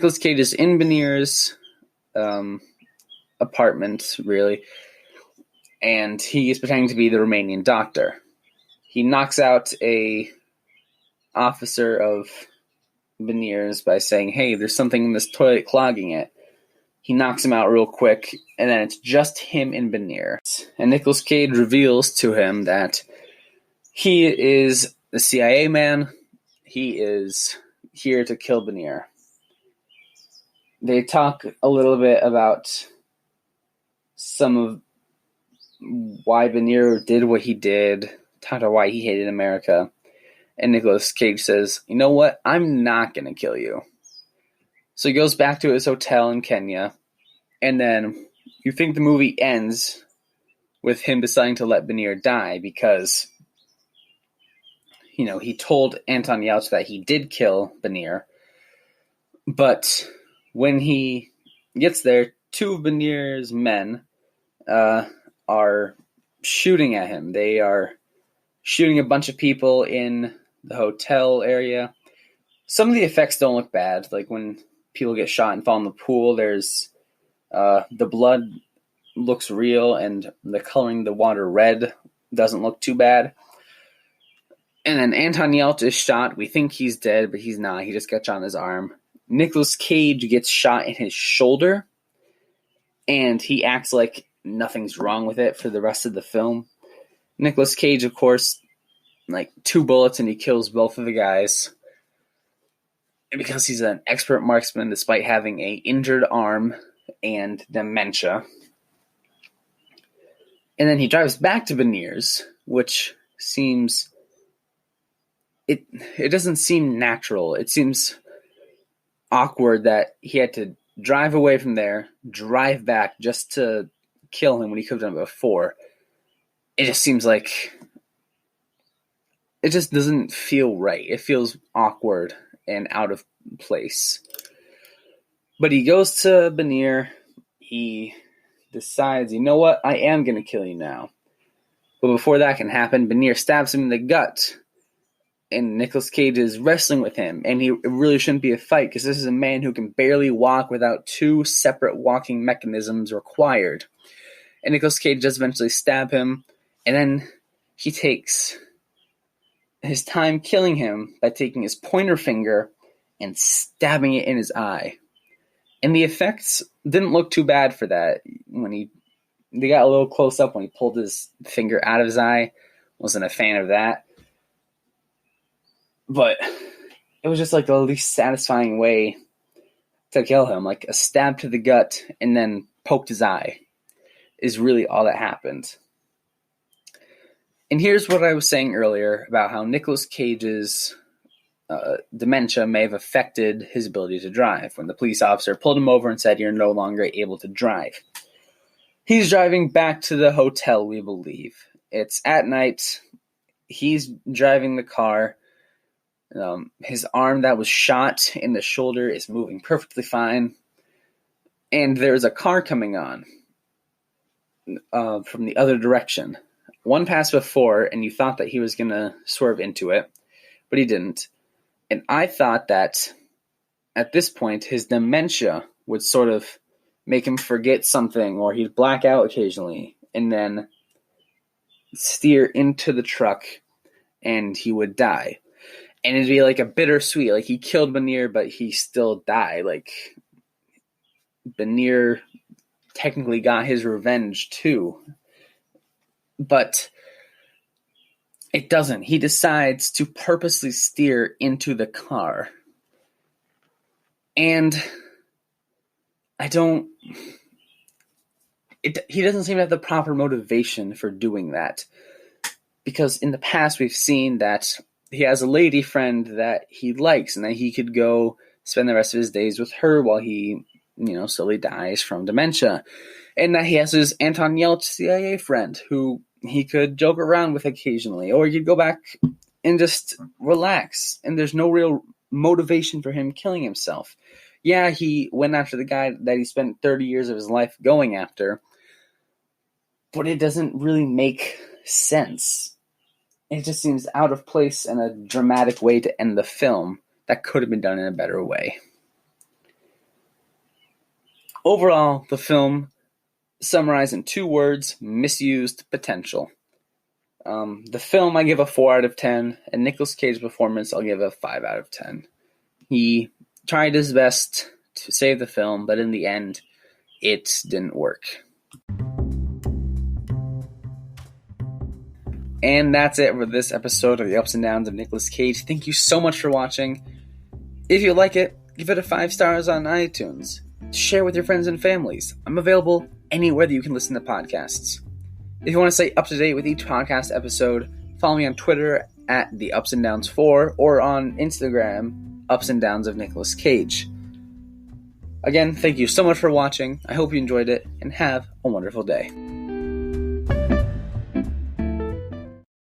Nicolas Cage is in Benir's apartment, really, and he is pretending to be the Romanian doctor. He knocks out a officer of Benir's by saying, "Hey, there's something in this toilet clogging it." He knocks him out real quick, and then it's just him and Benir. And Nicolas Cage reveals to him that he is the CIA man. He is here to kill Benir. They talk a little bit about some of why Benir did what he did, talk about why he hated America. And Nicolas Cage says, "You know what? I'm not going to kill you." So he goes back to his hotel in Kenya, and then you think the movie ends with him deciding to let Benir die because, he told Anton Yelchin that he did kill Benir. But when he gets there, two of Benir's men are shooting at him. They are shooting a bunch of people in the hotel area. Some of the effects don't look bad. Like when people get shot and fall in the pool, there's the blood looks real, and the coloring the water red doesn't look too bad. And then Anton Yelchin is shot. We think he's dead, but he's not. He just got shot in his arm. Nicolas Cage gets shot in his shoulder, and he acts like nothing's wrong with it for the rest of the film. Nicolas Cage, of course, like 2 bullets, and he kills both of the guys. And because he's an expert marksman, despite having an injured arm and dementia. And then he drives back to Benir's, which seems... It doesn't seem natural. It seems awkward that he had to drive away from there, drive back just to kill him when he could have done it before. It just seems like it just doesn't feel right. It feels awkward and out of place. But he goes to Benir. He decides, you know what? I am going to kill you now. But before that can happen, Benir stabs him in the gut. And Nicolas Cage is wrestling with him. And it really shouldn't be a fight because this is a man who can barely walk without 2 separate walking mechanisms required. And Nicolas Cage does eventually stab him. And then he takes his time killing him by taking his pointer finger and stabbing it in his eye. And the effects didn't look too bad for that. They got a little close up when he pulled his finger out of his eye. Wasn't a fan of that. But it was just like the least satisfying way to kill him. Like a stab to the gut and then poked his eye is really all that happened. And here's what I was saying earlier about how Nicolas Cage's dementia may have affected his ability to drive. When the police officer pulled him over and said, "You're no longer able to drive." He's driving back to the hotel, we believe. It's at night. He's driving the car. His arm that was shot in the shoulder is moving perfectly fine. And there's a car coming on from the other direction. One passed before, and you thought that he was going to swerve into it, but he didn't. And I thought that at this point, his dementia would sort of make him forget something, or he'd black out occasionally, and then steer into the truck, and he would die. And it'd be like a bittersweet, like he killed Benir, but he still died. Like Benir technically got his revenge too. But it doesn't. He decides to purposely steer into the car. And he doesn't seem to have the proper motivation for doing that. Because in the past we've seen that he has a lady friend that he likes and that he could go spend the rest of his days with her while he, slowly dies from dementia. And that he has his Anton Yelchin CIA friend who he could joke around with occasionally. Or he could go back and just relax. And there's no real motivation for him killing himself. Yeah, he went after the guy that he spent 30 years of his life going after. But it doesn't really make sense. It just seems out of place and a dramatic way to end the film that could have been done in a better way. Overall, the film summarized in 2 words: misused potential. The film I give a 4 out of 10, and Nicolas Cage's performance I'll give a 5 out of 10. He tried his best to save the film, but in the end, it didn't work. And that's it for this episode of The Ups and Downs of Nicolas Cage. Thank you so much for watching. If you like it, give it a 5 stars on iTunes. Share with your friends and families. I'm available anywhere that you can listen to podcasts. If you want to stay up to date with each podcast episode, follow me on Twitter at The Ups and Downs 4 or on Instagram, Ups and Downs of Nicolas Cage. Again, thank you so much for watching. I hope you enjoyed it, and have a wonderful day.